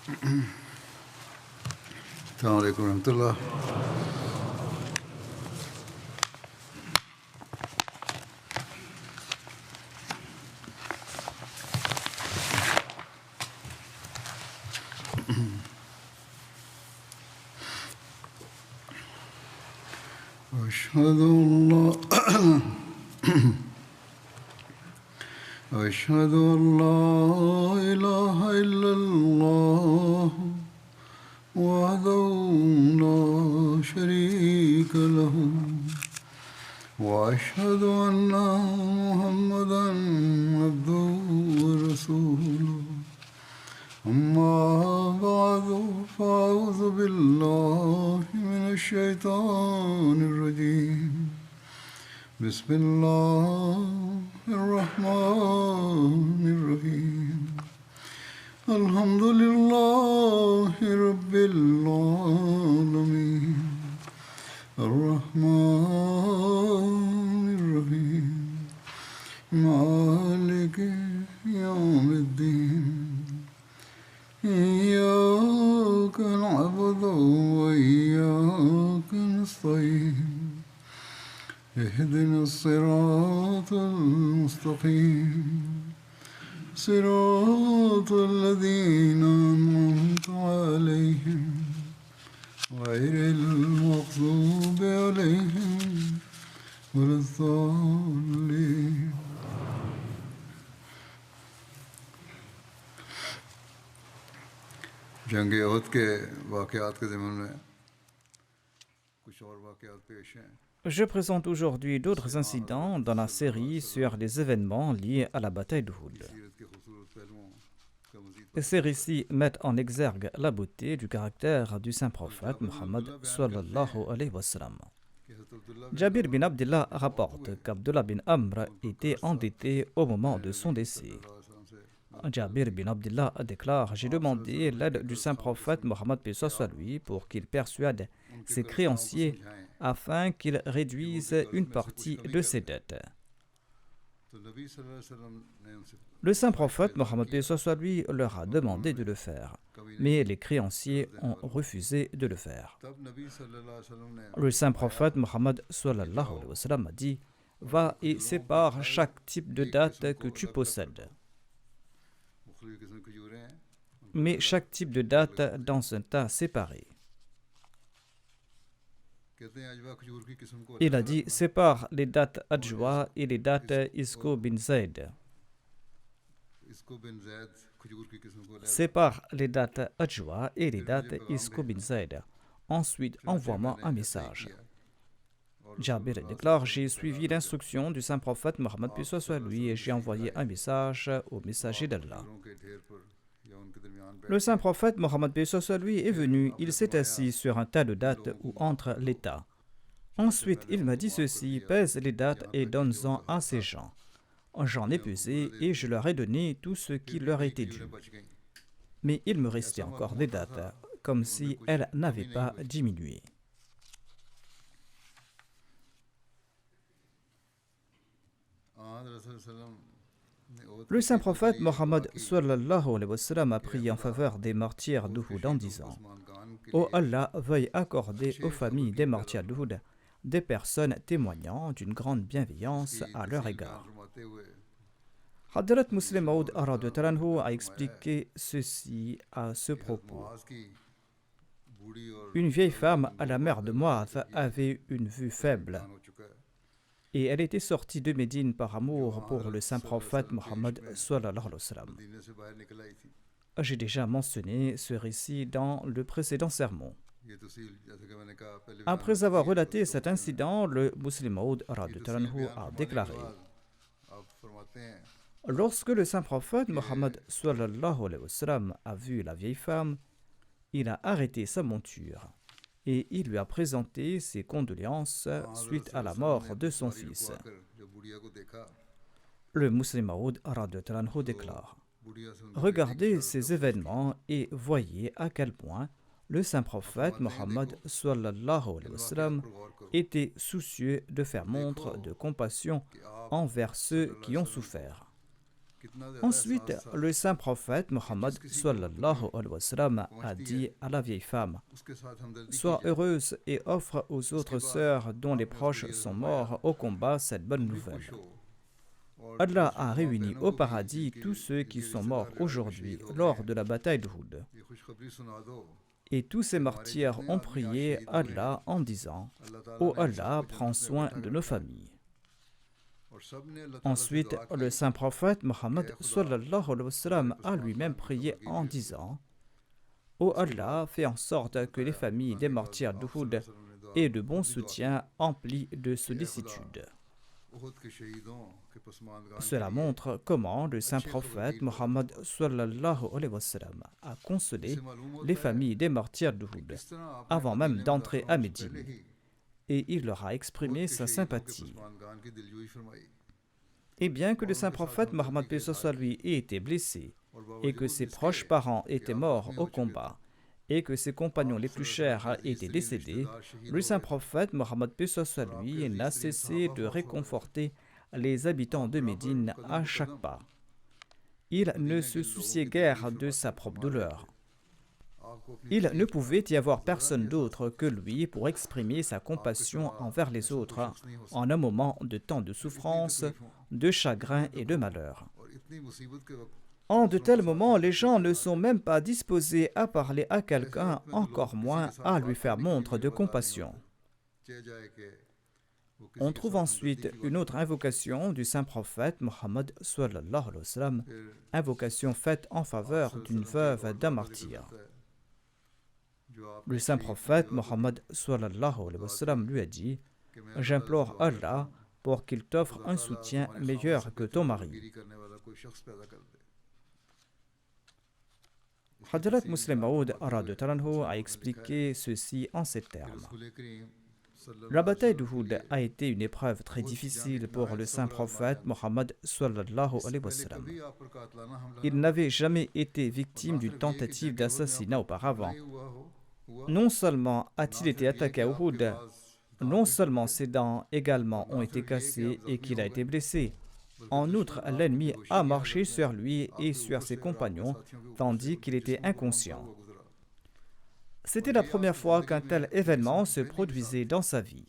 السلام عليكم ورحمة الله. أشهد أن لا إله إلا الله وحده لا شريك له وأشهد أن محمدا عبده ورسوله أما بعد فأعوذ بالله من الشيطان الرجيم بسم الله الرحمن الرحيم الحمد لله رب العالمين الرحمن الرحيم مالك يوم الدين إياك نعبد وإياك نستعين اهدنا الصراط المستقيم صراط الذين أنعمت عليهم غير المغضوب عليهم ولا الضالين. जंग उहद के वाक़यात के ज़िम्न में कुछ और वाक़यात पेश हैं. Je présente aujourd'hui d'autres incidents dans la série sur les événements liés à la bataille d'Uhud. Ces récits mettent en exergue la beauté du caractère du saint prophète Muhammad sallallahu alayhi wa sallam. Jabir bin Abdullah rapporte qu'Abdullah bin Amr était endetté au moment de son décès. Jabir bin Abdullah déclare: J'ai demandé l'aide du saint prophète Mohammed paix soit lui pour qu'il persuade ses créanciers afin qu'ils réduisent une partie de ses dettes. Le saint prophète Mohammed paix soit lui leur a demandé de le faire, mais les créanciers ont refusé de le faire. Le saint prophète Mohammed sallallahu alayhi wa sallam a dit: Va et sépare chaque type de date que tu possèdes. Mais chaque type de date dans un tas séparé. Il a dit: sépare les dates Adjwa et les dates Isko bin Zaid. Sépare les dates Adjwa et les dates Isko bin Zaid. Ensuite, envoie-moi un message. Jabir déclare: J'ai suivi l'instruction du saint prophète Mohammed paix soit lui et j'ai envoyé un message au messager d'Allah. Le saint prophète Mohammed paix soit lui est venu, il s'est assis sur un tas de dates ou entre les tas. Ensuite, il m'a dit ceci: pèse les dates et donne-en à ces gens. J'en ai pesé et je leur ai donné tout ce qui leur était dû. Mais il me restait encore des dates, comme si elles n'avaient pas diminué. Le saint prophète Mohammed sallallahu alayhi wa sallam a prié en faveur des martyrs d'Uhud en disant: Ô Allah, veuille accorder aux familles des martyrs d'Uhud des personnes témoignant d'une grande bienveillance à leur égard. Hadrat Muslim Maud a expliqué ceci à ce propos. Une vieille femme, à la mère de Mu'adh, avait une vue faible et elle était sortie de Médine par amour pour le saint prophète Mohammed sallallahu alayhi wa sallam. J'ai déjà mentionné ce récit dans le précédent sermon. Après avoir relaté cet incident, le Muslim Maud a déclaré: Lorsque le saint prophète Mohammed sallallahu alayhi wa sallam a vu la vieille femme, il a arrêté sa monture et il lui a présenté ses condoléances suite à la mort de son fils. Le Muslim Maud déclare: Regardez ces événements et voyez à quel point le saint prophète Mohammed sallallahu alayhi wa sallam était soucieux de faire montre de compassion envers ceux qui ont souffert. Ensuite, le saint prophète Mohammed sallallahu alayhi wa sallam a dit à la vieille femme: Sois heureuse et offre aux autres sœurs dont les proches sont morts au combat cette bonne nouvelle. Allah a réuni au paradis tous ceux qui sont morts aujourd'hui lors de la bataille d'Uhud. Et tous ces martyrs ont prié Allah en disant: Ô Allah, prends soin de nos familles. Ensuite, le saint prophète Mohammed sallallahu alayhi wa sallam a lui-même prié en disant: Ô Allah, fais en sorte que les familles des martyrs d'Uhud aient de bons soutiens emplis de sollicitude. Cela montre comment le saint prophète Mohammed sallallahu alayhi wa sallam a consolé les familles des martyrs d'Uhud avant même d'entrer à Médine, et il leur a exprimé sa sympathie. Et bien que le saint prophète Mohammed lui ait été blessé et que ses proches parents étaient morts au combat et que ses compagnons les plus chers étaient décédés, le saint prophète Mohammed lui n'a cessé de réconforter les habitants de Médine à chaque pas. Il ne se souciait guère de sa propre douleur. Il ne pouvait y avoir personne d'autre que lui pour exprimer sa compassion envers les autres en un moment de tant de souffrance, de chagrin et de malheur. En de tels moments, les gens ne sont même pas disposés à parler à quelqu'un, encore moins à lui faire montre de compassion. On trouve ensuite une autre invocation du saint prophète Mohammed sallallahu alayhi wa sallam, invocation faite en faveur d'une veuve d'un martyr. Le saint prophète Mohammed sallallahu alayhi wa sallam lui a dit: J'implore Allah pour qu'il t'offre un soutien meilleur que ton mari. Hadrat Muslim Maud a expliqué ceci en ces termes. La bataille d'Uhud a été une épreuve très difficile pour le saint prophète Mohammed sallallahu alayhi wa sallam. Il n'avait jamais été victime d'une tentative d'assassinat auparavant. Non seulement a-t-il été attaqué à Uhud, non seulement ses dents également ont été cassées et qu'il a été blessé. En outre, l'ennemi a marché sur lui et sur ses compagnons, tandis qu'il était inconscient. C'était la première fois qu'un tel événement se produisait dans sa vie.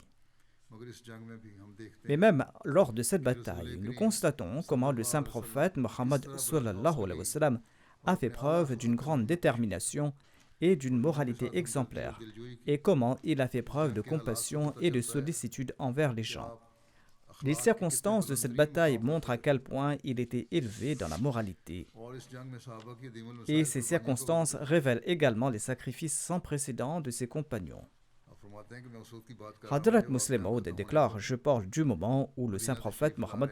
Mais même lors de cette bataille, nous constatons comment le saint prophète Mohammed sallallahu alayhi wa sallam a fait preuve d'une grande détermination et d'une moralité exemplaire, et comment il a fait preuve de compassion et de sollicitude envers les gens. Les circonstances de cette bataille montrent à quel point il était élevé dans la moralité. Et ces circonstances révèlent également les sacrifices sans précédent de ses compagnons. Hadrat Muslim Maud déclare: Je parle du moment où le saint prophète Mohammed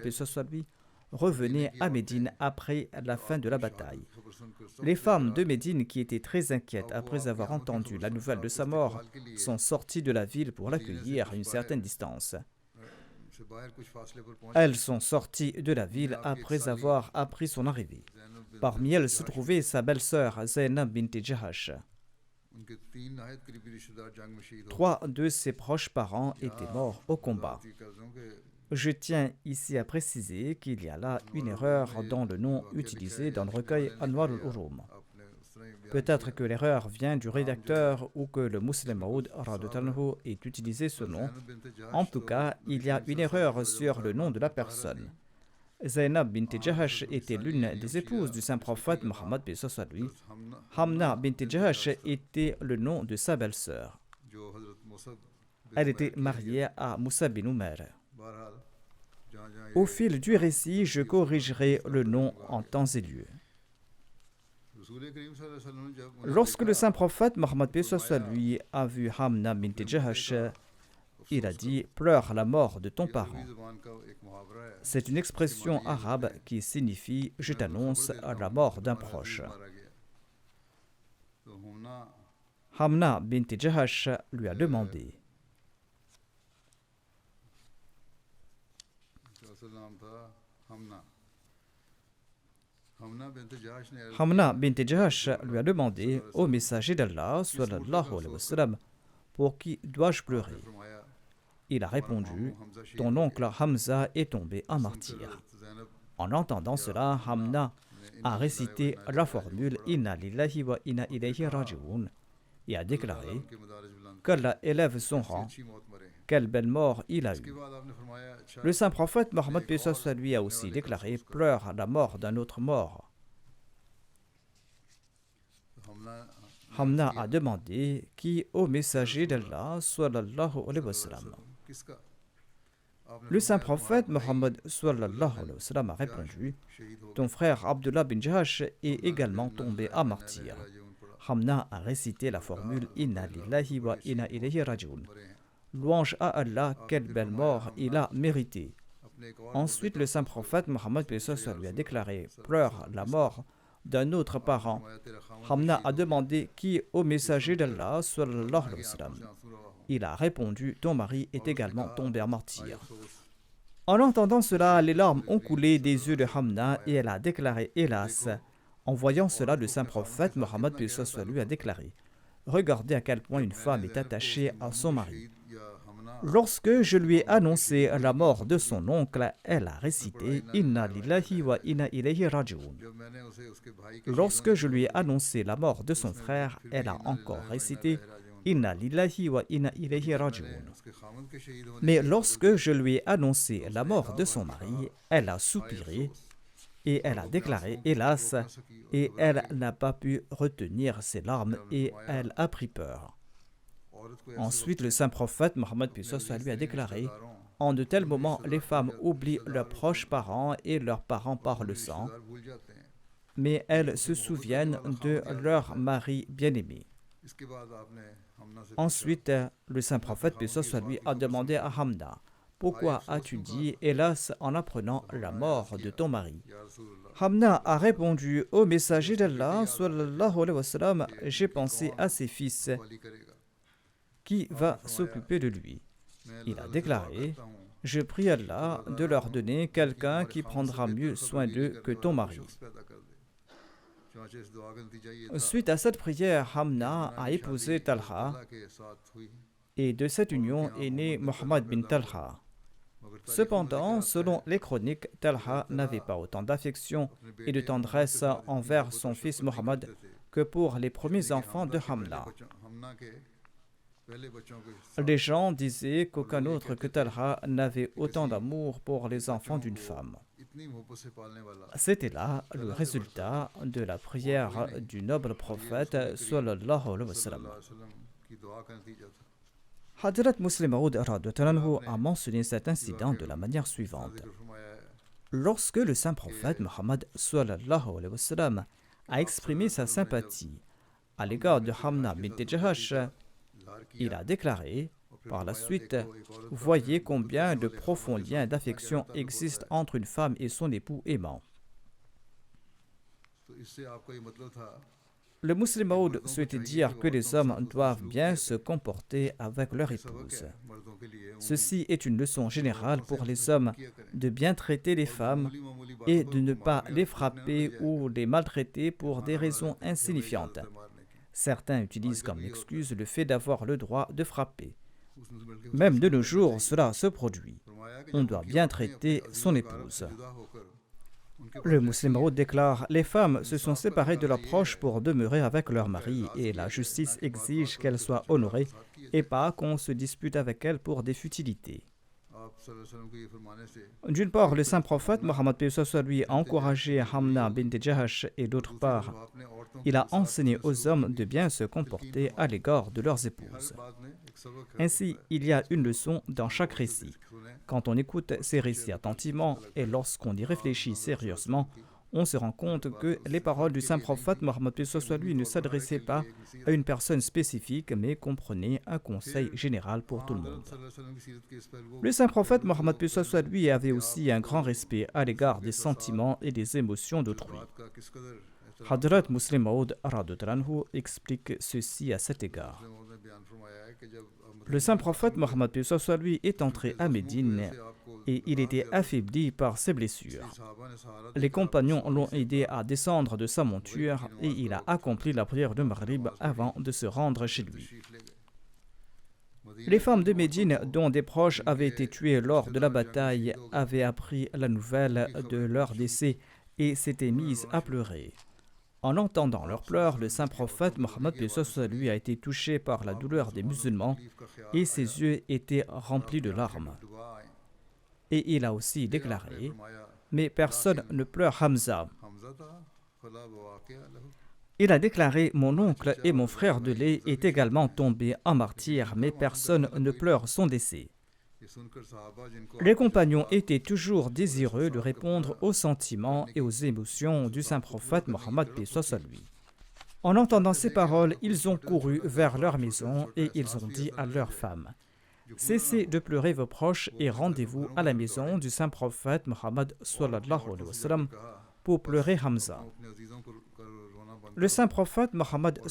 revenait à Médine après la fin de la bataille. Les femmes de Médine, qui étaient très inquiètes après avoir entendu la nouvelle de sa mort, sont sorties de la ville pour l'accueillir à une certaine distance. Elles sont sorties de la ville après avoir appris son arrivée. Parmi elles se trouvait sa belle-sœur Zainab bint Jahash. 3 de ses proches parents étaient morts au combat. Je tiens ici à préciser qu'il y a là une erreur dans le nom utilisé dans le recueil Anwar al-Urum. Peut-être que l'erreur vient du rédacteur ou que le Muslim Maud ait utilisé ce nom. En tout cas, il y a une erreur sur le nom de la personne. Zainab bint Jahash était l'une des épouses du saint prophète Mohammed lui. Hamna bint Jahash était le nom de sa belle-sœur. Elle était mariée à Moussa bin Umair. Au fil du récit, je corrigerai le nom en temps et lieu. Lorsque le saint prophète Mohammed lui a vu Hamna bint Jahash, il a dit: Pleure la mort de ton parent. C'est une expression arabe qui signifie: Je t'annonce la mort d'un proche. Hamna bint Jahash lui a demandé: Ô messager d'Allah, sallallahu alayhi wa sallam, pour qui dois-je pleurer? Il a répondu: Ton oncle Hamza est tombé en martyr. En entendant cela, Hamna a récité la formule Inna lillahi wa inna ilayhi raji'un et a déclaré qu'Allah élève son rang, quelle belle mort il a eue. Le saint prophète Mohammed lui a aussi déclaré pleure la mort d'un autre mort. Hamna a demandé qui au messager d'Allah sallallahu alayhi wa sallam. Le saint prophète Mohammed sallallahu alayhi wa sallam a répondu ton frère Abdullah bin Jahash est également tombé à martyr. Hamna a récité la formule Inna lillahi wa inna ilayhi raji'un. Louange à Allah, quelle belle mort il a mérité. Ensuite, le saint prophète Mohammed lui a déclaré pleure la mort d'un autre parent. Hamna a demandé qui au messager d'Allah sallallahu alayhi wa sallam. Il a répondu ton mari est également tombé à martyr. En entendant cela, les larmes ont coulé des yeux de Hamna et elle a déclaré hélas. En voyant cela, le saint prophète Mohammed lui a déclaré regardez à quel point une femme est attachée à son mari. Lorsque je lui ai annoncé la mort de son oncle, elle a récité Inna lillahi wa inna ilayhi raji'un. Lorsque je lui ai annoncé la mort de son frère, elle a encore récité Inna lillahi wa inna ilayhi raji'un. Mais lorsque je lui ai annoncé la mort de son mari, elle a soupiré et elle a déclaré hélas, et elle n'a pas pu retenir ses larmes et elle a pris peur. Ensuite, le saint prophète Mohammed lui a déclaré en de tels moments, les femmes oublient leurs proches parents et leurs parents par le sang, mais elles se souviennent de leur mari bien-aimé. Ensuite, le saint prophète lui a demandé à Hamna pourquoi as-tu dit hélas en apprenant la mort de ton mari? Hamna a répondu au messager d'Allah sallallahu alayhi wa sallam j'ai pensé à ses fils. Qui va s'occuper de lui? Il a déclaré je prie Allah de leur donner quelqu'un qui prendra mieux soin d'eux que ton mari. Suite à cette prière, Hamna a épousé Talha et de cette union est né Mohammed bin Talha. Cependant, selon les chroniques, Talha n'avait pas autant d'affection et de tendresse envers son fils Mohammed que pour les premiers enfants de Hamna. Les gens disaient qu'aucun autre que Talha n'avait autant d'amour pour les enfants d'une femme. C'était là le résultat de la prière du noble prophète sallallahu alayhi wa sallam. Hadrat Muslim Maud a mentionné cet incident de la manière suivante. Lorsque le saint prophète Mohammed sallallahu alayhi wa sallam a exprimé sa sympathie à l'égard de Hamna bint Jahash, il a déclaré par la suite voyez combien de profonds liens d'affection existent entre une femme et son époux aimant. Le Muslim Maud souhaitait dire que les hommes doivent bien se comporter avec leur épouse. Ceci est une leçon générale pour les hommes de bien traiter les femmes et de ne pas les frapper ou les maltraiter pour des raisons insignifiantes. Certains utilisent comme excuse le fait d'avoir le droit de frapper. Même de nos jours, cela se produit. On doit bien traiter son épouse. Le Muslim Maud déclare « Les femmes se sont séparées de leurs proches pour demeurer avec leur mari et la justice exige qu'elles soient honorées et pas qu'on se dispute avec elles pour des futilités. » D'une part, le saint prophète Mohammed lui a encouragé Hamna bint Jahash et d'autre part, il a enseigné aux hommes de bien se comporter à l'égard de leurs épouses. Ainsi, il y a une leçon dans chaque récit. Quand on écoute ces récits attentivement et lorsqu'on y réfléchit sérieusement, on se rend compte que les paroles du saint prophète Mohammed lui ne s'adressaient pas à une personne spécifique mais comprenaient un conseil général pour tout le monde. Le saint prophète Mohammed lui avait aussi un grand respect à l'égard des sentiments et des émotions d'autrui. Hadrat Muslim Maud explique ceci à cet égard. Le saint prophète Mohammed lui est entré à Médine et il était affaibli par ses blessures. Les compagnons l'ont aidé à descendre de sa monture et il a accompli la prière de Maghrib avant de se rendre chez lui. Les femmes de Médine, dont des proches avaient été tués lors de la bataille, avaient appris la nouvelle de leur décès et s'étaient mises à pleurer. En entendant leurs pleurs, le saint prophète Mohammed lui a été touché par la douleur des musulmans et ses yeux étaient remplis de larmes. Et il a aussi déclaré: mais personne ne pleure Hamza. Il a déclaré: mon oncle et mon frère de lait est également tombé en martyr, mais personne ne pleure son décès. Les compagnons étaient toujours désireux de répondre aux sentiments et aux émotions du saint prophète Mohammed lui. En entendant ces paroles, ils ont couru vers leur maison et ils ont dit à leurs femmes: cessez de pleurer vos proches et rendez-vous à la maison du saint prophète Mohammed pour pleurer Hamza. Le saint prophète Mohammed,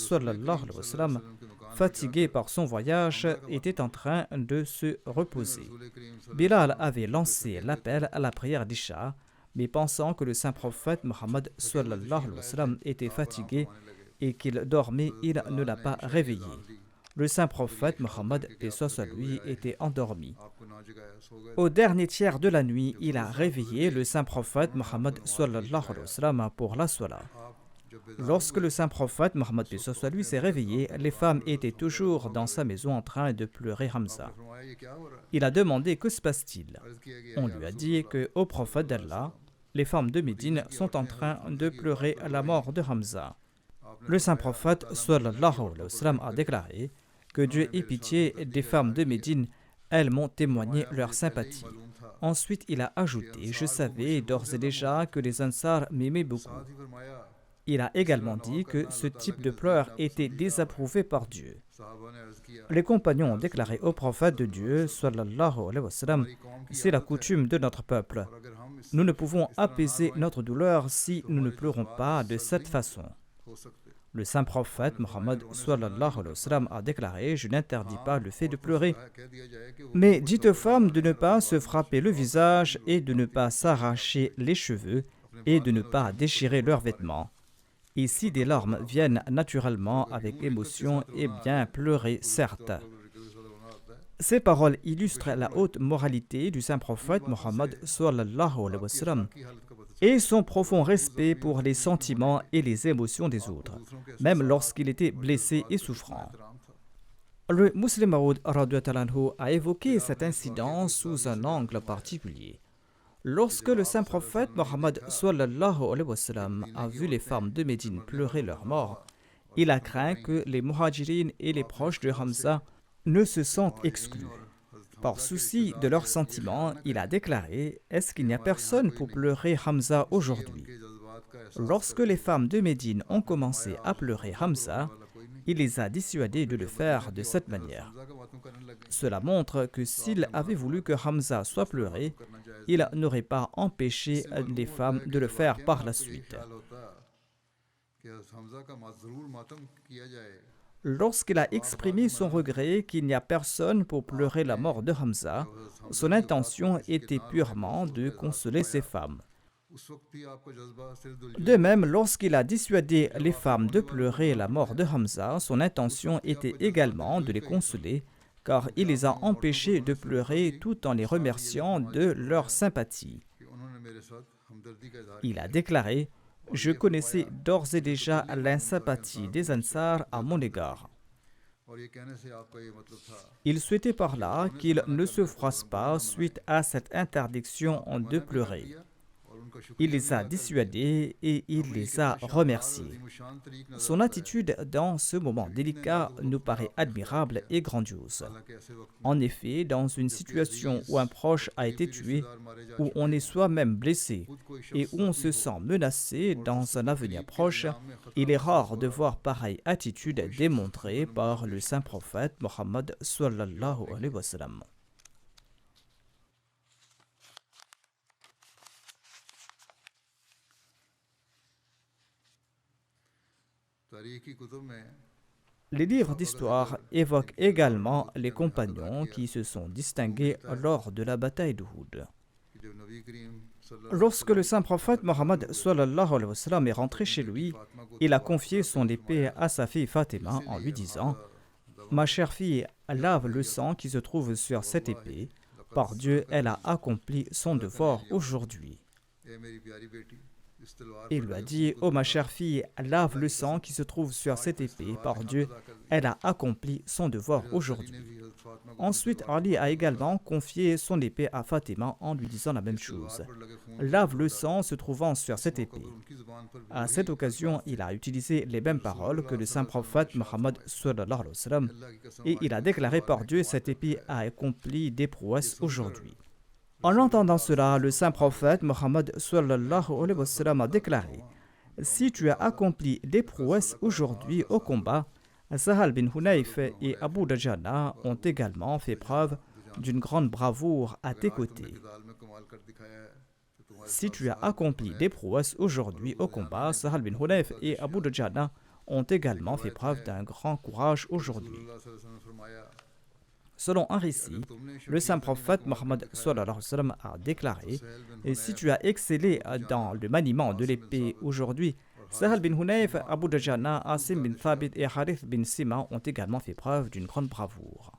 fatigué par son voyage, était en train de se reposer. Bilal avait lancé l'appel à la prière d'Isha, mais pensant que le saint prophète Mohammed était fatigué et qu'il dormait, il ne l'a pas réveillé. Le saint prophète Mohammed lui était endormi. Au dernier tiers de la nuit, il a réveillé le saint prophète Mohammed pour la salat. Lorsque le saint prophète Mohammed lui s'est réveillé, les femmes étaient toujours dans sa maison en train de pleurer Hamza. Il a demandé: que se passe-t-il? On lui a dit que, ô prophète d'Allah, les femmes de Médine sont en train de pleurer la mort de Hamza. Le saint prophète a déclaré: que Dieu ait pitié des femmes de Médine, elles m'ont témoigné leur sympathie. Ensuite, il a ajouté: je savais d'ores et déjà que les Ansar m'aimaient beaucoup. Il a également dit que ce type de pleurs était désapprouvé par Dieu. Les compagnons ont déclaré au prophète de Dieu, c'est la coutume de notre peuple. Nous ne pouvons apaiser notre douleur si nous ne pleurons pas de cette façon. Le saint prophète Mohammed a déclaré: je n'interdis pas le fait de pleurer, mais dites aux femmes de ne pas se frapper le visage et de ne pas s'arracher les cheveux et de ne pas déchirer leurs vêtements. Et si des larmes viennent naturellement avec émotion, eh bien pleurez certes. Ces paroles illustrent la haute moralité du saint prophète Mohammed et son profond respect pour les sentiments et les émotions des autres, même lorsqu'il était blessé et souffrant. Le Muslim Maud a évoqué cet incident sous un angle particulier. Lorsque le saint prophète Mohammed a vu les femmes de Médine pleurer leur mort, il a craint que les muhajirines et les proches de Hamza ne se sentent exclus. Par souci de leurs sentiments, il a déclaré: est-ce qu'il n'y a personne pour pleurer Hamza aujourd'hui? Lorsque les femmes de Médine ont commencé à pleurer Hamza, il les a dissuadées de le faire de cette manière. Cela montre que s'il avait voulu que Hamza soit pleuré, il n'aurait pas empêché les femmes de le faire par la suite. Lorsqu'il a exprimé son regret qu'il n'y a personne pour pleurer la mort de Hamza, son intention était purement de consoler ces femmes. De même, lorsqu'il a dissuadé les femmes de pleurer la mort de Hamza, son intention était également de les consoler, car il les a empêchées de pleurer tout en les remerciant de leur sympathie. Il a déclaré: je connaissais d'ores et déjà l'insympathie des Ansar à mon égard. Il souhaitait par là qu'ils ne se froissent pas suite à cette interdiction de pleurer. Il les a dissuadés et il les a remerciés. Son attitude dans ce moment délicat nous paraît admirable et grandiose. En effet, dans une situation où un proche a été tué, où on est soi-même blessé et où on se sent menacé dans un avenir proche, il est rare de voir pareille attitude démontrée par le saint prophète Mohammed sallallahu alayhi wa sallam. Les livres d'histoire évoquent également les compagnons qui se sont distingués lors de la bataille d'Uhud. Lorsque le saint prophète Mohammed est rentré chez lui, il a confié son épée à sa fille Fatima en lui disant: Ma chère fille, lave le sang qui se trouve sur cette épée. Par Dieu, elle a accompli son devoir aujourd'hui. Il lui a dit, ô ma chère fille, lave le sang qui se trouve sur cette épée. Par Dieu, elle a accompli son devoir aujourd'hui. Ensuite, Ali a également confié son épée à Fatima en lui disant la même chose. Lave le sang se trouvant sur cette épée. À cette occasion, il a utilisé les mêmes paroles que le saint prophète Mohammed sallallahu alayhi wa sallam, et il a déclaré par Dieu, cette épée a accompli des prouesses aujourd'hui. En entendant cela, le saint prophète Mohammed sallallahu alayhi wa sallam a déclaré: si tu as accompli des prouesses aujourd'hui au combat, Sahal bin Hunayf et Abu Dajana ont également fait preuve d'une grande bravoure à tes côtés. Si tu as accompli des prouesses aujourd'hui au combat, Sahal bin Hunayf et Abu Dajana ont également fait preuve d'un grand courage aujourd'hui. Selon un récit, le saint prophète Mohammed sallallahu alayhi wa sallam a déclaré: et si tu as excellé dans le maniement de l'épée aujourd'hui, Sahal bin Hunayf, Abu Dajana, Asim bin Thabit et Harith bin Sima ont également fait preuve d'une grande bravoure.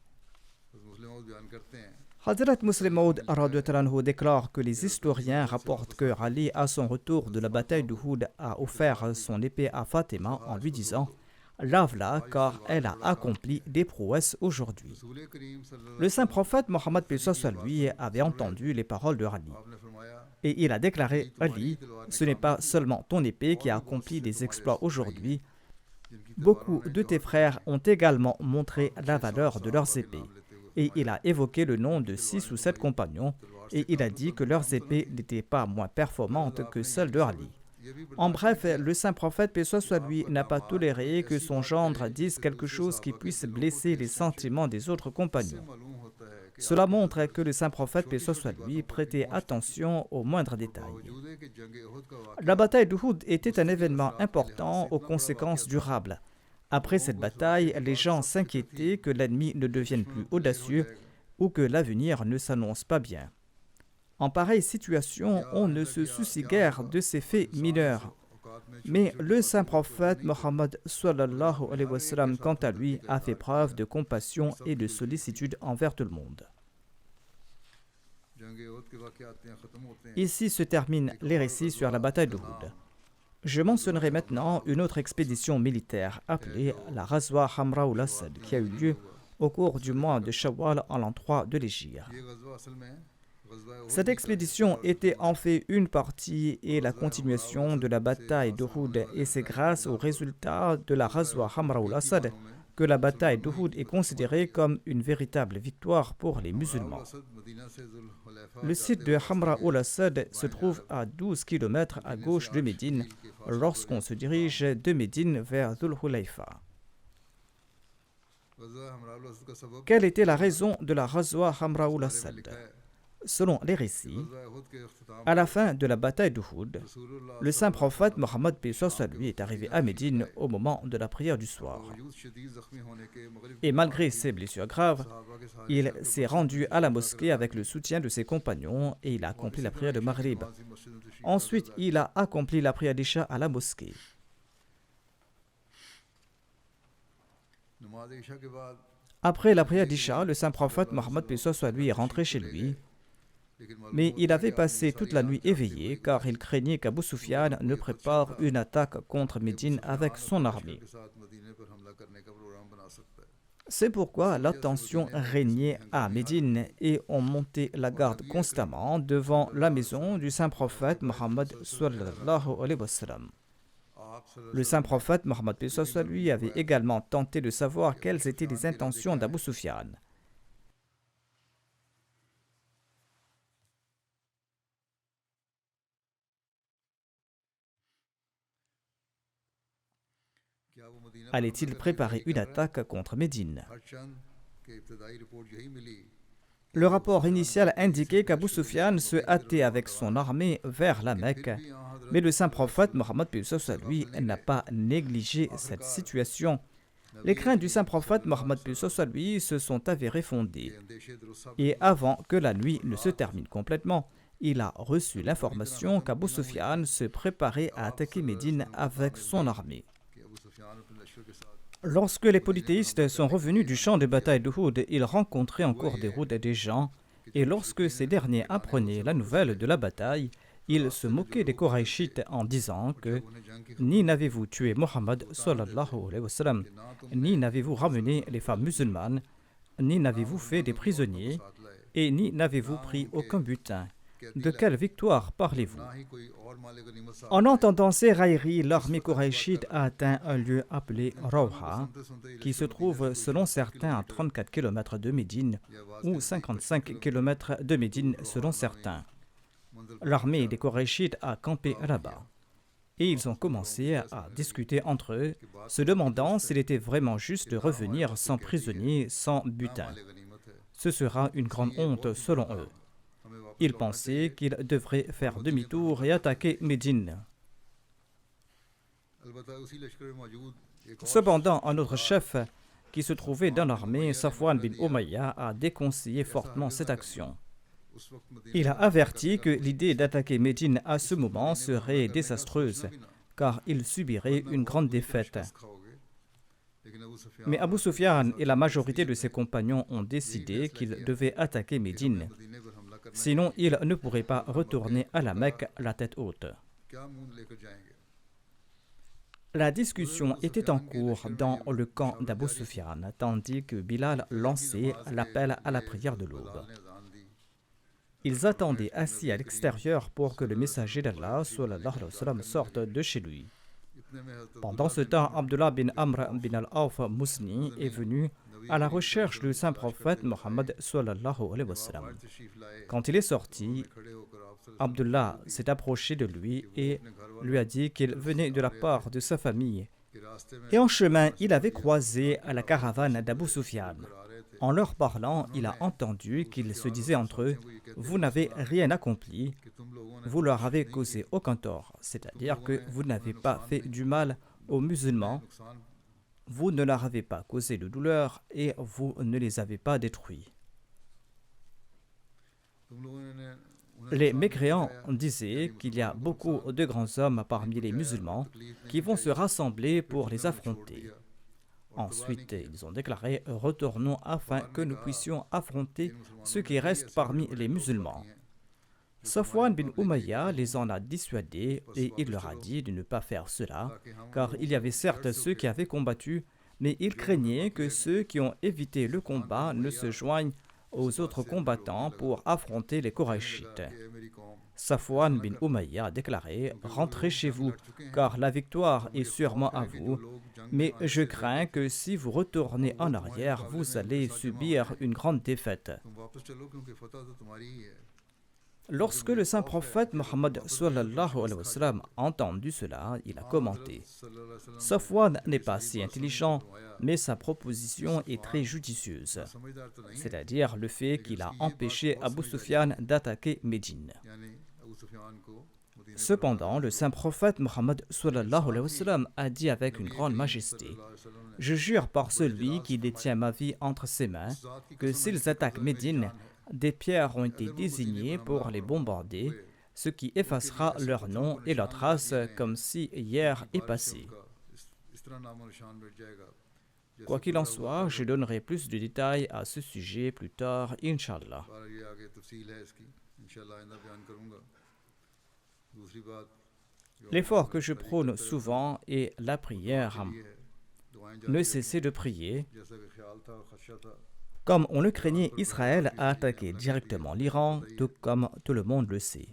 Hazrat Muslim Maud déclare que les historiens rapportent que Ali, à son retour de la bataille d'Uhud, a offert son épée à Fatima en lui disant: lave-la car elle a accompli des prouesses aujourd'hui. Le saint prophète Mohammed lui avait entendu les paroles de Ali. Et il a déclaré: Ali, ce n'est pas seulement ton épée qui a accompli des exploits aujourd'hui. Beaucoup de tes frères ont également montré la valeur de leurs épées. Et il a évoqué le nom de 6 ou 7 compagnons, et il a dit que leurs épées n'étaient pas moins performantes que celles de Ali. En bref, le saint prophète, paix soit lui, n'a pas toléré que son gendre dise quelque chose qui puisse blesser les sentiments des autres compagnons. Cela montre que le saint prophète, paix soit lui, prêtait attention aux moindres détails. La bataille d'Uhud était un événement important aux conséquences durables. Après cette bataille, les gens s'inquiétaient que l'ennemi ne devienne plus audacieux ou que l'avenir ne s'annonce pas bien. En pareille situation, on ne se soucie guère de ces faits mineurs. Mais le saint prophète Mohammed sallallahu alayhi wa sallam, quant à lui, a fait preuve de compassion et de sollicitude envers tout le monde. Ici se terminent les récits sur la bataille d'Uhud. Je mentionnerai maintenant une autre expédition militaire appelée la Ghazwa Hamra ul-Asad qui a eu lieu au cours du mois de Shawwal en l'an 3 de l'Hégire. Cette expédition était en fait une partie et la continuation de la bataille d'Uhud, et c'est grâce aux résultats de la Ghazwa Hamra ul-Asad que la bataille d'Uhud est considérée comme une véritable victoire pour les musulmans. Le site de Hamra ul-Asad se trouve à 12 km à gauche de Médine lorsqu'on se dirige de Médine vers Dhul Hulayfa. Quelle était la raison de la Ghazwa Hamra ul-Asad? Selon les récits, à la fin de la bataille d'Uhud, le saint prophète Mohammed lui est arrivé à Médine au moment de la prière du soir. Et malgré ses blessures graves, il s'est rendu à la mosquée avec le soutien de ses compagnons et il a accompli la prière de Maghrib. Ensuite, il a accompli la prière d'Isha à la mosquée. Après la prière d'Isha, le saint prophète Mohammed lui est rentré chez lui. Mais il avait passé toute la nuit éveillé car il craignait qu'Abu Sufyan ne prépare une attaque contre Médine avec son armée. C'est pourquoi la tension régnait à Médine et on montait la garde constamment devant la maison du saint prophète Mohammed sallallahu alayhi wa sallam. Le saint prophète Mohammed lui avait également tenté de savoir quelles étaient les intentions d'Abu Sufyan. Allait-il préparer une attaque contre Médine? Le rapport initial indiquait qu'Abu Sufyan se hâtait avec son armée vers la Mecque, mais le saint prophète Mohammed lui n'a pas négligé cette situation. Les craintes du saint prophète Mohammed lui se sont avérées fondées. Et avant que la nuit ne se termine complètement, il a reçu l'information qu'Abu Sufyan se préparait à attaquer Médine avec son armée. Lorsque les polythéistes sont revenus du champ de bataille d'Uhud, ils rencontraient en cours des routes des gens, et lorsque ces derniers apprenaient la nouvelle de la bataille, ils se moquaient des Koraïchites en disant que ni n'avez-vous tué Mohammed sallallahu alayhi wa sallam, ni n'avez-vous ramené les femmes musulmanes, ni n'avez-vous fait des prisonniers, et ni n'avez-vous pris aucun butin. De quelle victoire parlez-vous? En entendant ces railleries, l'armée Koraïchite a atteint un lieu appelé Rawha, qui se trouve selon certains à 34 km de Médine ou 55 km de Médine selon certains. L'armée des Koraïchites a campé là-bas. Et ils ont commencé à discuter entre eux, se demandant s'il était vraiment juste de revenir sans prisonniers, sans butin. Ce sera une grande honte selon eux. Ils pensaient qu'ils devraient faire demi-tour et attaquer Médine. Cependant, un autre chef qui se trouvait dans l'armée, Safwan bin Umayya, a déconseillé fortement cette action. Il a averti que l'idée d'attaquer Médine à ce moment serait désastreuse, car il subirait une grande défaite. Mais Abu Sufyan et la majorité de ses compagnons ont décidé qu'ils devaient attaquer Médine. Sinon, ils ne pourraient pas retourner à la Mecque la tête haute. La discussion était en cours dans le camp d'Abu Sufyan, tandis que Bilal lançait l'appel à la prière de l'aube. Ils attendaient assis à l'extérieur pour que le messager d'Allah sallallahu alayhi wa sallam sorte de chez lui. Pendant ce temps, Abdullah bin Amr bin al-Awf Musni est venu à la recherche du saint prophète Mohammed sallallahu alayhi wa sallam. Quand il est sorti, Abdullah s'est approché de lui et lui a dit qu'il venait de la part de sa famille. Et en chemin, il avait croisé la caravane d'Abu Sufyan. En leur parlant, il a entendu qu'ils se disaient entre eux « Vous n'avez rien accompli, vous leur avez causé aucun tort, c'est-à-dire que vous n'avez pas fait du mal aux musulmans, vous ne leur avez pas causé de douleur et vous ne les avez pas détruits. » Les mécréants disaient qu'il y a beaucoup de grands hommes parmi les musulmans qui vont se rassembler pour les affronter. Ensuite, ils ont déclaré « Retournons afin que nous puissions affronter ceux qui restent parmi les musulmans. » Safwan bin Umayya les en a dissuadés et il leur a dit de ne pas faire cela, car il y avait certes ceux qui avaient combattu, mais il craignait que ceux qui ont évité le combat ne se joignent aux autres combattants pour affronter les Koraïchites. Safwan bin Umayya a déclaré « Rentrez chez vous, car la victoire est sûrement à vous, mais je crains que si vous retournez en arrière, vous allez subir une grande défaite. » Lorsque le saint prophète Mohammed sallallahu alayhi wa sallam a entendu cela, il a commenté « Safwan n'est pas si intelligent, mais sa proposition est très judicieuse, c'est-à-dire le fait qu'il a empêché Abu Sufyan d'attaquer Médine. » Cependant, le saint prophète Mohammed sallallahu alayhi wa sallam a dit avec une grande majesté « Je jure par celui qui détient ma vie entre ses mains que s'ils attaquent Médine, des pierres ont été désignées pour les bombarder, ce qui effacera leur nom et leur trace comme si hier est passé. Quoi qu'il en soit, je donnerai plus de détails à ce sujet plus tard, Inch'Allah. L'effort que je prône souvent est la prière. Ne cessez de prier. Comme on le craignait, Israël a attaqué directement l'Iran, tout comme tout le monde le sait.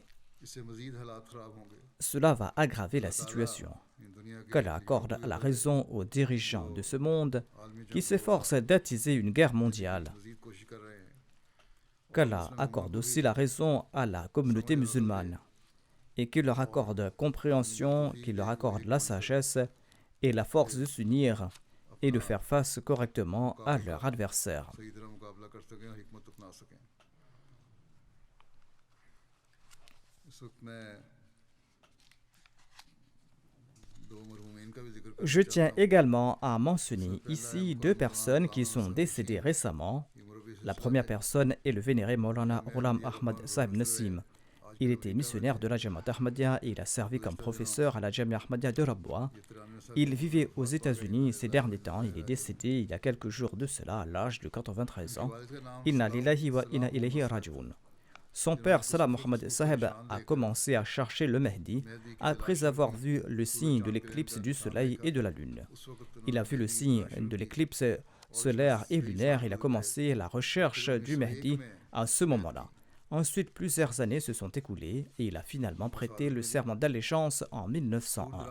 Cela va aggraver la situation. Qu'Allah accorde la raison aux dirigeants de ce monde qui s'efforcent d'attiser une guerre mondiale. Qu'Allah accorde aussi la raison à la communauté musulmane et qu'il leur accorde compréhension, qu'il leur accorde la sagesse et la force de s'unir et de faire face correctement à leur adversaire. Je tiens également à mentionner ici deux personnes qui sont décédées récemment. La première personne est le vénéré Maulana Ghulam Ahmad Sahib Nassim, Il était missionnaire de la Jamaat Ahmadiyya et il a servi comme professeur à la Jamia Ahmadiyya de Rabwa. Il vivait aux États-Unis ces derniers temps. Il est décédé il y a quelques jours de cela à l'âge de 93 ans. Inna lillahi wa inna ilayhi raji'un. Son père Salah Mohammed Saheb a commencé à chercher le Mahdi après avoir vu le signe de l'éclipse du soleil et de la lune. Il a vu le signe de l'éclipse solaire et lunaire. Il a commencé la recherche du Mahdi à ce moment-là. Ensuite, plusieurs années se sont écoulées et il a finalement prêté le serment d'allégeance en 1901.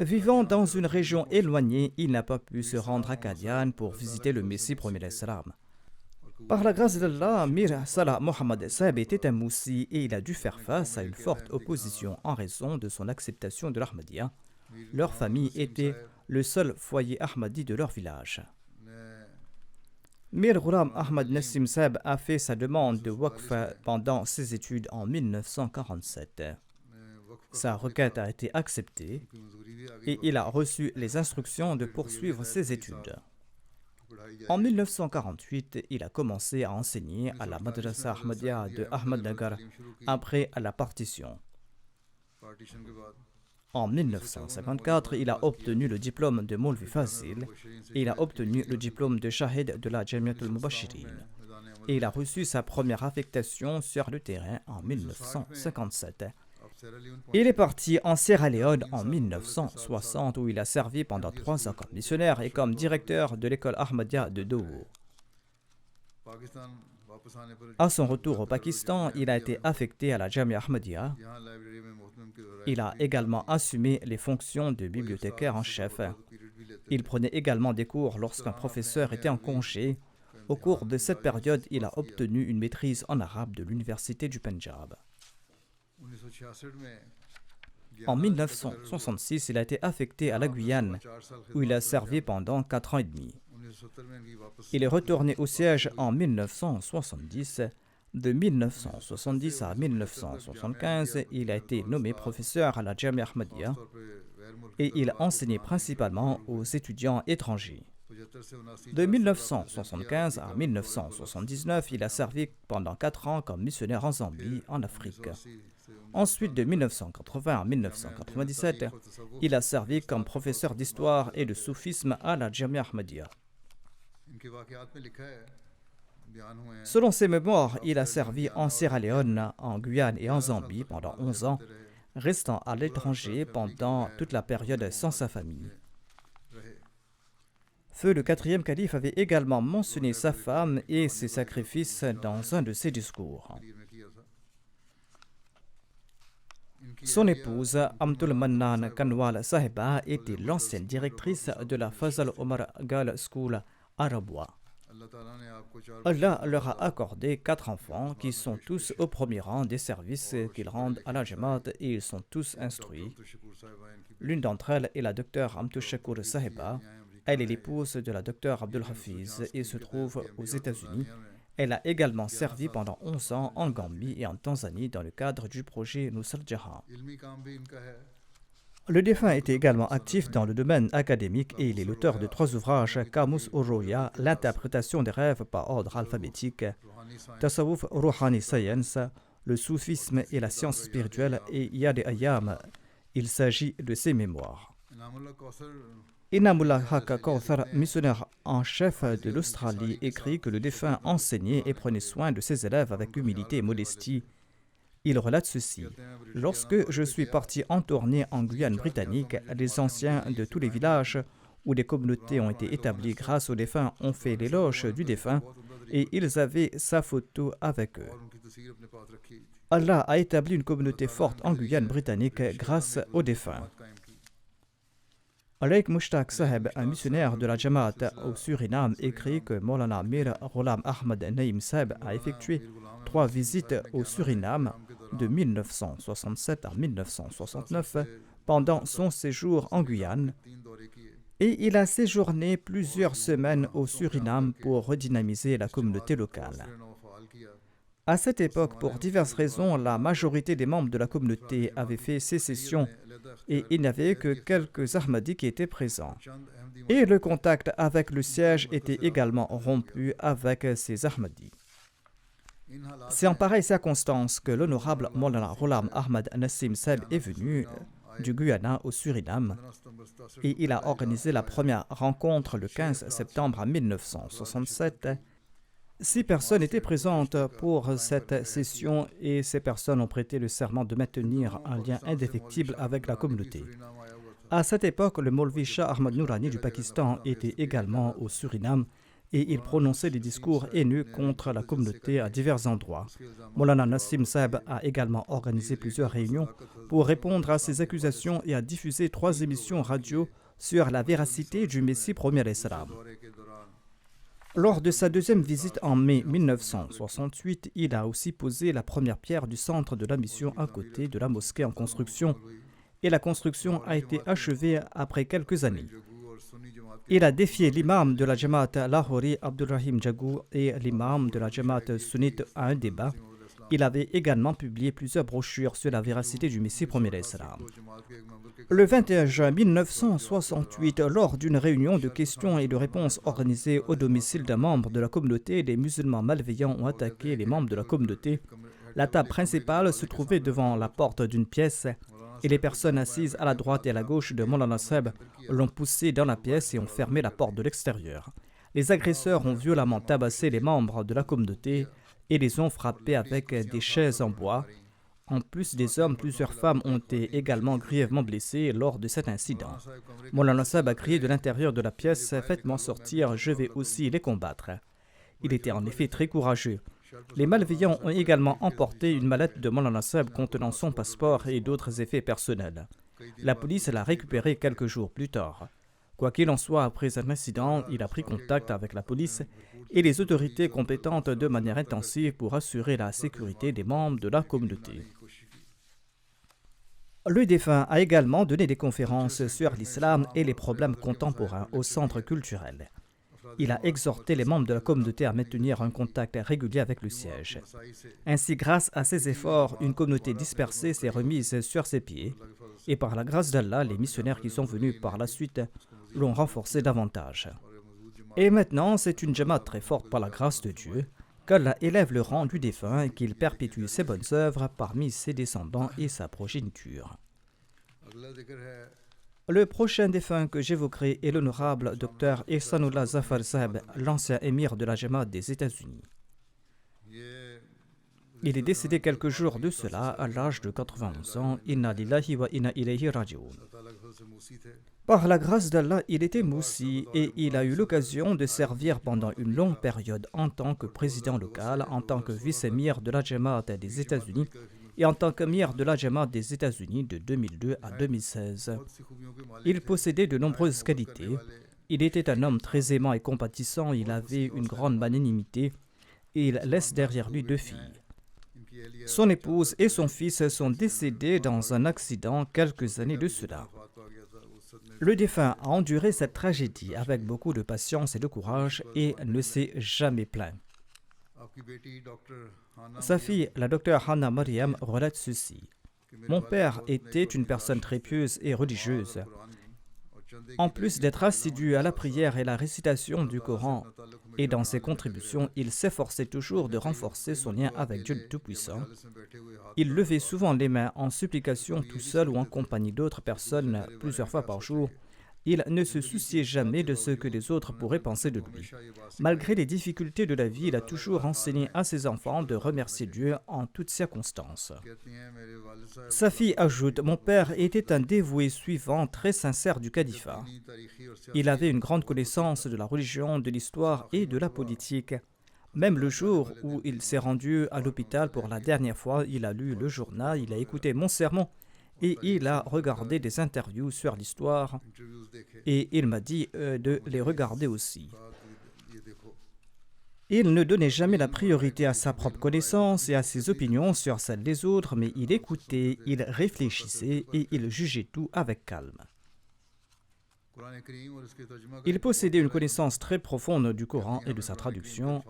Vivant dans une région éloignée, il n'a pas pu se rendre à Qadian pour visiter le Messie premier salam. Par la grâce d'Allah, Mir Salah Mohammed Saheb était un moussi et il a dû faire face à une forte opposition en raison de son acceptation de l'Ahmadiyya. Leur famille était le seul foyer Ahmadi de leur village. Mir Ghulam Ahmad Nassim Saheb a fait sa demande de waqf pendant ses études en 1947. Sa requête a été acceptée et il a reçu les instructions de poursuivre ses études. En 1948, il a commencé à enseigner à la Madrasa Ahmadiyya de Ahmadnagar après la partition. En 1954, il a obtenu le diplôme de Maulvi Fazil et il a obtenu le diplôme de Shahid de la Jamiatul Mubashirin. Et il a reçu sa première affectation sur le terrain en 1957. Il est parti en Sierra Leone en 1960 où il a servi pendant 3 ans comme missionnaire et comme directeur de l'école Ahmadiyya de Doho. À son retour au Pakistan, il a été affecté à la Jamia Ahmadiyya. Il a également assumé les fonctions de bibliothécaire en chef. Il prenait également des cours lorsqu'un professeur était en congé. Au cours de cette période, il a obtenu une maîtrise en arabe de l'université du Pendjab. En 1966, il a été affecté à la Guyane, où il a servi pendant 4 ans et demi. Il est retourné au siège en 1970. De 1970 à 1975, il a été nommé professeur à la Jamia Ahmadiyya et il a enseigné principalement aux étudiants étrangers. De 1975 à 1979, il a servi pendant 4 ans comme missionnaire en Zambie, en Afrique. Ensuite, de 1980 à 1997, il a servi comme professeur d'histoire et de soufisme à la Jamia Ahmadiyya. Selon ses mémoires, il a servi en Sierra Leone, en Guyane et en Zambie pendant 11 ans, restant à l'étranger pendant toute la période sans sa famille. Feu le 4e calife avait également mentionné sa femme et ses sacrifices dans un de ses discours. Son épouse, Amtul Mannan Kanwal Sahiba, était l'ancienne directrice de la Fazal Omar Girls School à Rabwa. Allah leur a accordé 4 enfants qui sont tous au premier rang des services qu'ils rendent à la Jamaat et ils sont tous instruits. L'une d'entre elles est la docteure Amtul Shakur Sahiba. Elle est l'épouse de la docteure Abdul Hafiz et se trouve aux États-Unis. Elle a également servi pendant 11 ans en Gambie et en Tanzanie dans le cadre du projet Nusrat Jahan. Le défunt était également actif dans le domaine académique et il est l'auteur de 3 ouvrages, Kamus Oroya, l'interprétation des rêves par ordre alphabétique, Tasawuf Rouhani Science, le soufisme et la science spirituelle et Yad Ayam. Il s'agit de ses mémoires. Inamullah Haq Kauthar, missionnaire en chef de l'Australie, écrit que le défunt enseignait et prenait soin de ses élèves avec humilité et modestie. Il relate ceci. Lorsque je suis parti en tournée en Guyane britannique, les anciens de tous les villages où des communautés ont été établies grâce au défunt ont fait l'éloge du défunt et ils avaient sa photo avec eux. Allah a établi une communauté forte en Guyane britannique grâce au défunt. Alaik Mushtaq Saheb, un missionnaire de la Jamaat au Suriname, écrit que Maulana Mir Ghulam Ahmad Naïm Saheb a effectué 3 visites au Suriname de 1967 à 1969 pendant son séjour en Guyane et il a séjourné plusieurs semaines au Suriname pour redynamiser la communauté locale. À cette époque, pour diverses raisons, la majorité des membres de la communauté avaient fait sécession et il n'y avait que quelques Ahmadis qui étaient présents. Et le contact avec le siège était également rompu avec ces Ahmadis. C'est en pareille circonstance que l'honorable Maulana Ghulam Ahmad Nassim Saeb est venu du Guyana au Suriname et il a organisé la première rencontre le 15 septembre 1967. 6 personnes étaient présentes pour cette session et ces personnes ont prêté le serment de maintenir un lien indéfectible avec la communauté. À cette époque, le Maulvi Shah Ahmad Nourani du Pakistan était également au Suriname et il prononçait des discours haineux contre la communauté à divers endroits. Maulana Nassim Saeb a également organisé plusieurs réunions pour répondre à ces accusations et a diffusé 3 émissions radio sur la véracité du Messie premier Islam. Lors de sa deuxième visite en mai 1968, il a aussi posé la première pierre du centre de la mission à côté de la mosquée en construction et la construction a été achevée après quelques années. Il a défié l'imam de la Jamaat Lahori Abdurrahim Jagou et l'imam de la Jamaat sunnite à un débat. Il avait également publié plusieurs brochures sur la véracité du Messie premier Islam. Le 21 juin 1968, lors d'une réunion de questions et de réponses organisée au domicile d'un membre de la communauté, les musulmans malveillants ont attaqué les membres de la communauté. La table principale se trouvait devant la porte d'une pièce et les personnes assises à la droite et à la gauche de Maulana Saeb l'ont poussé dans la pièce et ont fermé la porte de l'extérieur. Les agresseurs ont violemment tabassé les membres de la communauté et les ont frappés avec des chaises en bois. En plus des hommes, plusieurs femmes ont été également grièvement blessées lors de cet incident. Maulana Saeb a crié de l'intérieur de la pièce « Faites-moi sortir, je vais aussi les combattre ». Il était en effet très courageux. Les malveillants ont également emporté une mallette de Maulana Saeb contenant son passeport et d'autres effets personnels. La police l'a récupéré quelques jours plus tard. Quoi qu'il en soit, après un incident, il a pris contact avec la police et les autorités compétentes de manière intensive pour assurer la sécurité des membres de la communauté. Le défunt a également donné des conférences sur l'islam et les problèmes contemporains au centre culturel. Il a exhorté les membres de la communauté à maintenir un contact régulier avec le siège. Ainsi, grâce à ses efforts, une communauté dispersée s'est remise sur ses pieds et par la grâce d'Allah, les missionnaires qui sont venus par la suite l'ont renforcé davantage. Et maintenant, c'est une jamaat très forte par la grâce de Dieu, qu'Allah élève le rang du défunt et qu'il perpétue ses bonnes œuvres parmi ses descendants et sa progéniture. Le prochain défunt que j'évoquerai est l'honorable Dr Ihsanullah Zafar Saeb, l'ancien émir de la Jamaat des États-Unis. Il est décédé quelques jours de cela à l'âge de 91 ans. Inna lillahi wa inna ilayhi raji'un. Par la grâce d'Allah, il était moussi et il a eu l'occasion de servir pendant une longue période en tant que président local, en tant que vice-émir de la Jamaat des États-Unis et en tant qu'émir de la Jamaat des États-Unis de 2002 à 2016. Il possédait de nombreuses qualités. Il était un homme très aimant et compatissant, il avait une grande magnanimité et il laisse derrière lui 2 filles. Son épouse et son fils sont décédés dans un accident quelques années de cela. Le défunt a enduré cette tragédie avec beaucoup de patience et de courage et ne s'est jamais plaint. Sa fille, la docteure Hannah Mariam, relate ceci. « Mon père était une personne très pieuse et religieuse. En plus d'être assidu à la prière et la récitation du Coran, et dans ses contributions, il s'efforçait toujours de renforcer son lien avec Dieu le Tout-Puissant. Il levait souvent les mains en supplication tout seul ou en compagnie d'autres personnes plusieurs fois par jour. Il ne se souciait jamais de ce que les autres pourraient penser de lui. Malgré les difficultés de la vie, il a toujours enseigné à ses enfants de remercier Dieu en toutes circonstances. » Sa fille ajoute « Mon père était un dévoué suivant très sincère du califat. Il avait une grande connaissance de la religion, de l'histoire et de la politique. Même le jour où il s'est rendu à l'hôpital pour la dernière fois, il a lu le journal, il a écouté mon sermon et il a regardé des interviews sur l'histoire et il m'a dit de les regarder aussi. Il ne donnait jamais la priorité à sa propre connaissance et à ses opinions sur celles des autres, mais il écoutait, il réfléchissait et il jugeait tout avec calme. Il possédait une connaissance très profonde du Coran et de sa traduction.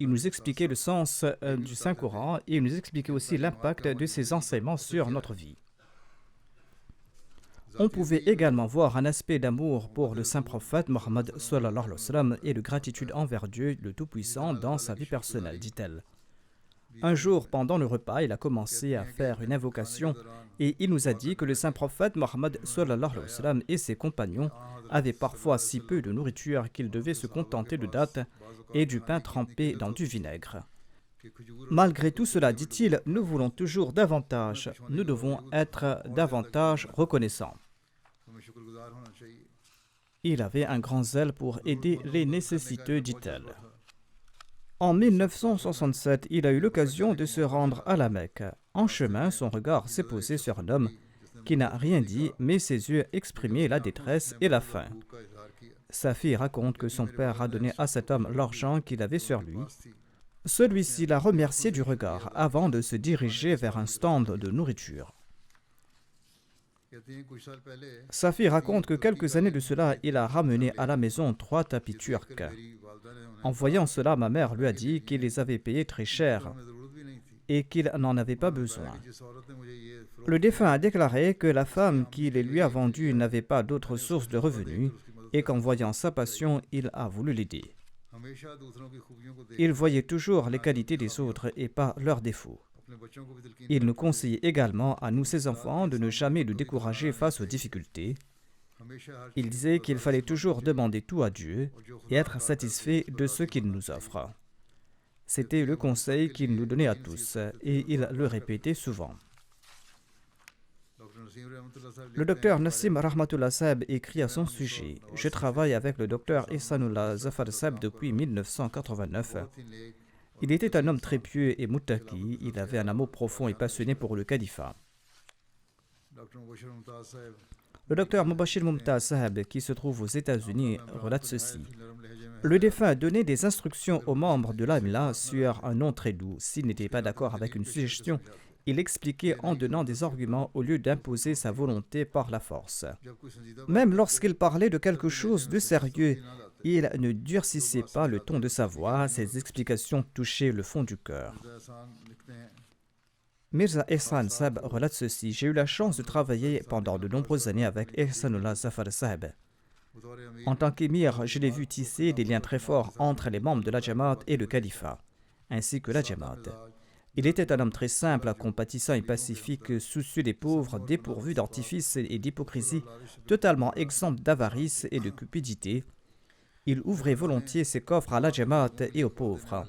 Il nous expliquait le sens du Saint-Coran et il nous expliquait aussi l'impact de ses enseignements sur notre vie. On pouvait également voir un aspect d'amour pour le saint prophète Mohammed sallallahu alayhi wa sallam et de gratitude envers Dieu le Tout-Puissant dans sa vie personnelle, dit-elle. Un jour, pendant le repas, il a commencé à faire une invocation et il nous a dit que le saint prophète Mohammed sallallahu alayhi wa sallam et ses compagnons avaient parfois si peu de nourriture qu'ils devaient se contenter de dattes et du pain trempé dans du vinaigre. Malgré tout cela, dit-il, nous voulons toujours davantage. Nous devons être davantage reconnaissants. Il avait un grand zèle pour aider les nécessiteux, dit-elle. En 1967, il a eu l'occasion de se rendre à la Mecque. En chemin, son regard s'est posé sur un homme qui n'a rien dit, mais ses yeux exprimaient la détresse et la faim. Sa fille raconte que son père a donné à cet homme l'argent qu'il avait sur lui. Celui-ci l'a remercié du regard avant de se diriger vers un stand de nourriture. Sa fille raconte que quelques années de cela, il a ramené à la maison 3 tapis turcs. En voyant cela, ma mère lui a dit qu'il les avait payés très cher et qu'il n'en avait pas besoin. Le défunt a déclaré que la femme qui les lui a vendus n'avait pas d'autre source de revenus et qu'en voyant sa passion, il a voulu l'aider. Il voyait toujours les qualités des autres et pas leurs défauts. Il nous conseillait également à nous, ses enfants, de ne jamais le décourager face aux difficultés. Il disait qu'il fallait toujours demander tout à Dieu et être satisfait de ce qu'il nous offre. C'était le conseil qu'il nous donnait à tous et il le répétait souvent. Le docteur Nassim Rahmatullah Saheb écrit à son sujet « Je travaille avec le docteur Ihsanullah Zafar Saheb depuis 1989. Il était un homme très pieux et muttaqi. Il avait un amour profond et passionné pour le califat. » Le docteur Mubashir Mumtaz Saheb, qui se trouve aux États-Unis, relate ceci. Le défunt a donné des instructions aux membres de l'AMLA sur un nom très doux. S'il n'était pas d'accord avec une suggestion, il expliquait en donnant des arguments au lieu d'imposer sa volonté par la force. Même lorsqu'il parlait de quelque chose de sérieux, il ne durcissait pas le ton de sa voix, ses explications touchaient le fond du cœur. Mirza Ehsan Saheb relate ceci. J'ai eu la chance de travailler pendant de nombreuses années avec Ihsanullah Zafar Saheb. En tant qu'émir, je l'ai vu tisser des liens très forts entre les membres de la Jamaat et le califat, ainsi que la Jamaat. Il était un homme très simple, compatissant et pacifique, soucieux des pauvres, dépourvu d'artifice et d'hypocrisie, totalement exempt d'avarice et de cupidité. Il ouvrait volontiers ses coffres à la Jamaat et aux pauvres.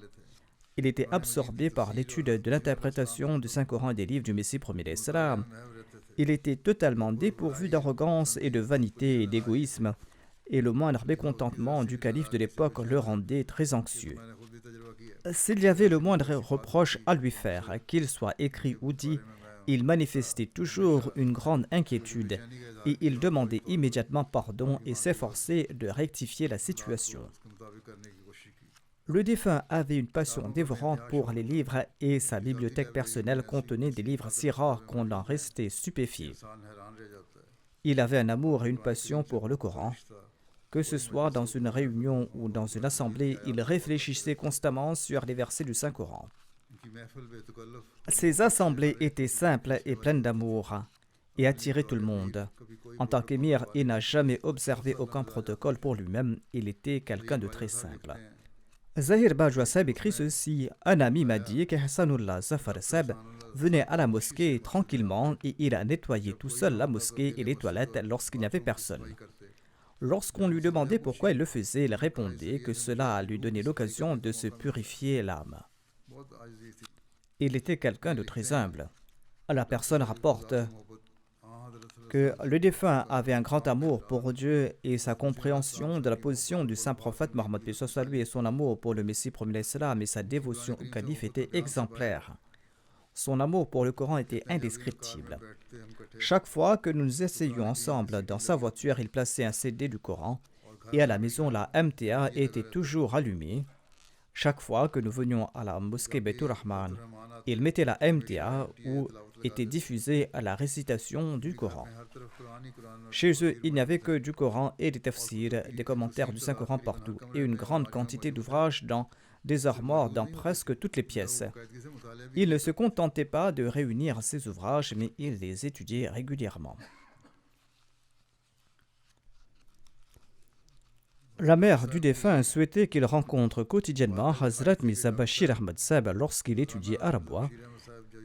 Il était absorbé par l'étude de l'interprétation du Saint-Coran et des livres du Messie premier d'Islam. Il était totalement dépourvu d'arrogance et de vanité et d'égoïsme, et le moindre mécontentement du calife de l'époque le rendait très anxieux. S'il y avait le moindre reproche à lui faire, qu'il soit écrit ou dit, il manifestait toujours une grande inquiétude et il demandait immédiatement pardon et s'efforçait de rectifier la situation. Le défunt avait une passion dévorante pour les livres et sa bibliothèque personnelle contenait des livres si rares qu'on en restait stupéfié. Il avait un amour et une passion pour le Coran. Que ce soit dans une réunion ou dans une assemblée, il réfléchissait constamment sur les versets du Saint-Coran. Ces assemblées étaient simples et pleines d'amour et attiraient tout le monde. En tant qu'émir, il n'a jamais observé aucun protocole pour lui-même. Il était quelqu'un de très simple. Zahir Bajwa Saheb écrit ceci. Un ami m'a dit qu'Ihsanullah Zafar Saheb venait à la mosquée tranquillement et il a nettoyé tout seul la mosquée et les toilettes lorsqu'il n'y avait personne. Lorsqu'on lui demandait pourquoi il le faisait, il répondait que cela lui donnait l'occasion de se purifier l'âme. Il était quelqu'un de très humble. La personne rapporte que le défunt avait un grand amour pour Dieu et sa compréhension de la position du saint prophète Mohammed lui et son amour pour le Messie premier d'Islam et sa dévotion au calife étaient exemplaires. Son amour pour le Coran était indescriptible. Chaque fois que nous essayions ensemble dans sa voiture, il plaçait un CD du Coran et à la maison, la MTA était toujours allumée. Chaque fois que nous venions à la mosquée Baitur Rahman, il mettait la MTA où était diffusée la récitation du Coran. Chez eux, il n'y avait que du Coran et des tafsirs, des commentaires du Saint-Coran partout et une grande quantité d'ouvrages dans des armoires dans presque toutes les pièces. Il ne se contentait pas de réunir ces ouvrages, mais il les étudiait régulièrement. La mère du défunt souhaitait qu'il rencontre quotidiennement Hazrat Mirza Bashir Ahmad Sahib lorsqu'il étudiait à Rabwa,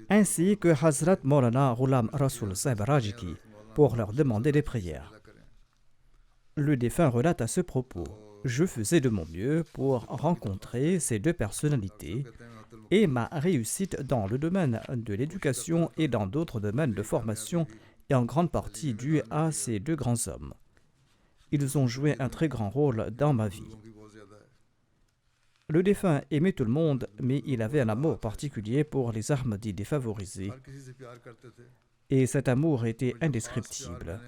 ainsi que Hazrat Maulana Ghulam Rasoul Sahib Rajiki pour leur demander des prières. Le défunt relate à ce propos: je faisais de mon mieux pour rencontrer ces deux personnalités et ma réussite dans le domaine de l'éducation et dans d'autres domaines de formation est en grande partie due à ces deux grands hommes. Ils ont joué un très grand rôle dans ma vie. Le défunt aimait tout le monde, mais il avait un amour particulier pour les Ahmadis défavorisés, et cet amour était indescriptible.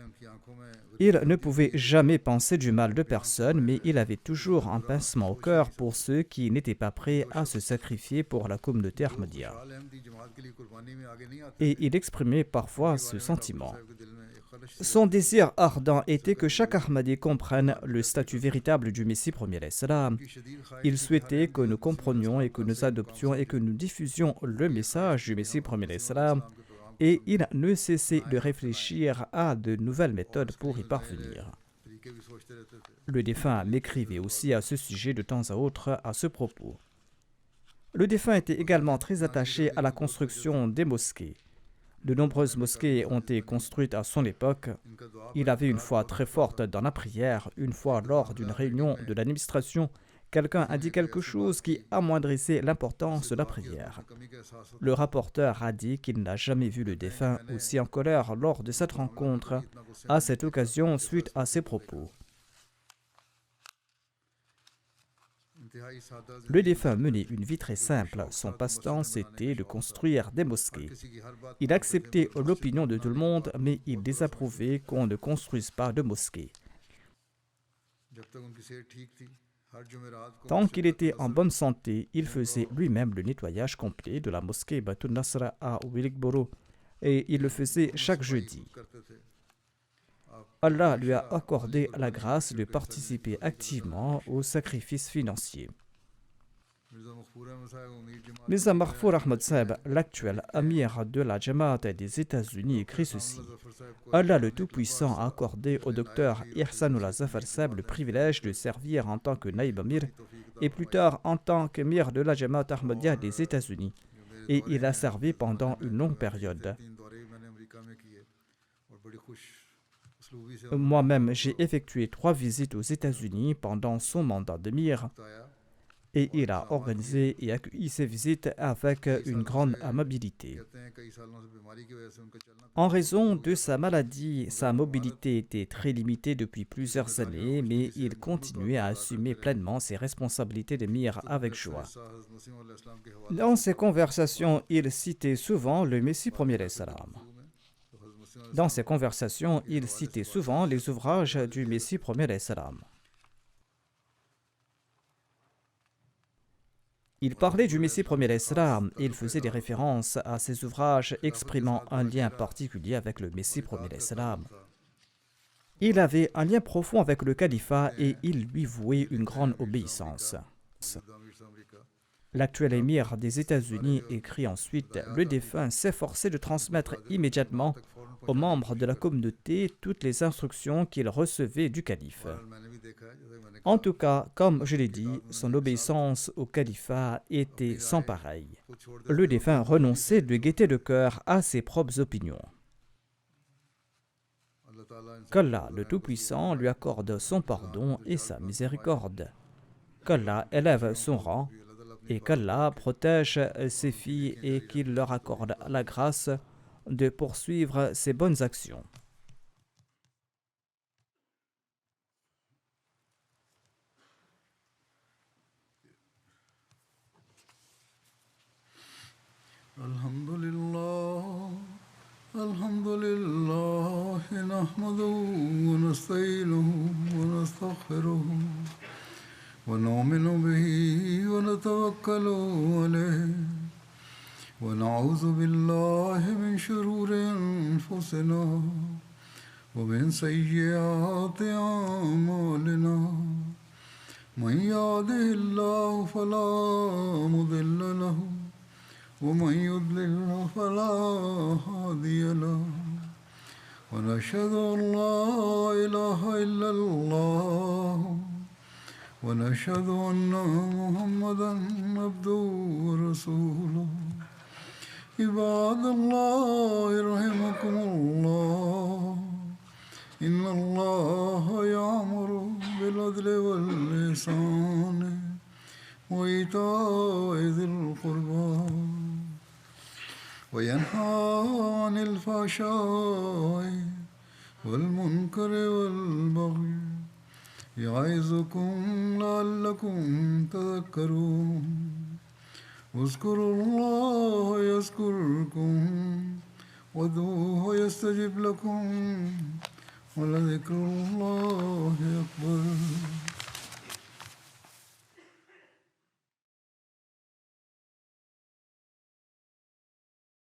Il ne pouvait jamais penser du mal de personne, mais il avait toujours un pincement au cœur pour ceux qui n'étaient pas prêts à se sacrifier pour la communauté Ahmadiyya. Et il exprimait parfois ce sentiment. Son désir ardent était que chaque Ahmadi comprenne le statut véritable du Messie premier l'Islam. Il souhaitait que nous comprenions et que nous adoptions et que nous diffusions le message du Messie premier l'Islam, et il ne cessait de réfléchir à de nouvelles méthodes pour y parvenir. Le défunt m'écrivait aussi à ce sujet de temps à autre à ce propos. Le défunt était également très attaché à la construction des mosquées. De nombreuses mosquées ont été construites à son époque. Il avait une foi très forte dans la prière. Une fois, lors d'une réunion de l'administration, quelqu'un a dit quelque chose qui amoindrissait l'importance de la prière. Le rapporteur a dit qu'il n'a jamais vu le défunt aussi en colère lors de cette rencontre, à cette occasion suite à ses propos. Le défunt menait une vie très simple. Son passe-temps, c'était de construire des mosquées. Il acceptait l'opinion de tout le monde, mais il désapprouvait qu'on ne construise pas de mosquées. Tant qu'il était en bonne santé, il faisait lui-même le nettoyage complet de la mosquée Batul Nasra à Wilkesboro, et il le faisait chaque jeudi. Allah lui a accordé la grâce de participer activement aux sacrifices financiers. Mirza Mahfour Ahmad Sahib, l'actuel amir de la Jamaat des États-Unis, écrit ceci: Allah le Tout-Puissant a accordé au docteur Ihsanullah Zafar Sahib le privilège de servir en tant que Naïb Amir et plus tard en tant qu'amir de la Jamaat Ahmadiyya des États-Unis, et il a servi pendant une longue période. Moi-même, j'ai effectué 3 visites aux États-Unis pendant son mandat d'émir, et il a organisé et accueilli ces visites avec une grande amabilité. En raison de sa maladie, sa mobilité était très limitée depuis plusieurs années, mais il continuait à assumer pleinement ses responsabilités d'émir avec joie. Dans ses conversations, il citait souvent le Messie premier l'Islam. Dans ses conversations, il citait souvent les ouvrages du Messie premier l'Islam. Il parlait du Messie premier l'Islam et il faisait des références à ces ouvrages exprimant un lien particulier avec le Messie premier l'Islam. Il avait un lien profond avec le califat et il lui vouait une grande obéissance. L'actuel émir des États-Unis écrit ensuite: le défunt s'efforçait de transmettre immédiatement aux membres de la communauté toutes les instructions qu'il recevait du calife. En tout cas, comme je l'ai dit, son obéissance au califat était sans pareil. Le défunt renonçait de gaieté de cœur à ses propres opinions. Qu'Allah, le Tout-Puissant, lui accorde son pardon et sa miséricorde. Qu'Allah élève son rang et qu'Allah protège ses filles et qu'il leur accorde la grâce de poursuivre ses bonnes actions. Alhamdulillah, nahmaduhu wa nasta'inuhu wa nastaghfiruhu wa nu'minu bihi wa natawakkalu alayhi. ونعوذ بالله من شرور أنفسنا ومن سيئات أعمالنا من يهده الله فلا مضل له ومن يضلل فلا هادي له ونشهد أن لا إله إلا الله ونشهد أن محمدا عبده ورسوله عباد الله رحمكم الله إن الله يأمر بالعدل والإحسان وإيتاء ذي القربى وينهى عن الفحشاء والمنكر والبغي يعظكم لعلكم تذكرون اذكروا الله يذكركم وادعوه يستجب لكم ولذكر الله أكبر.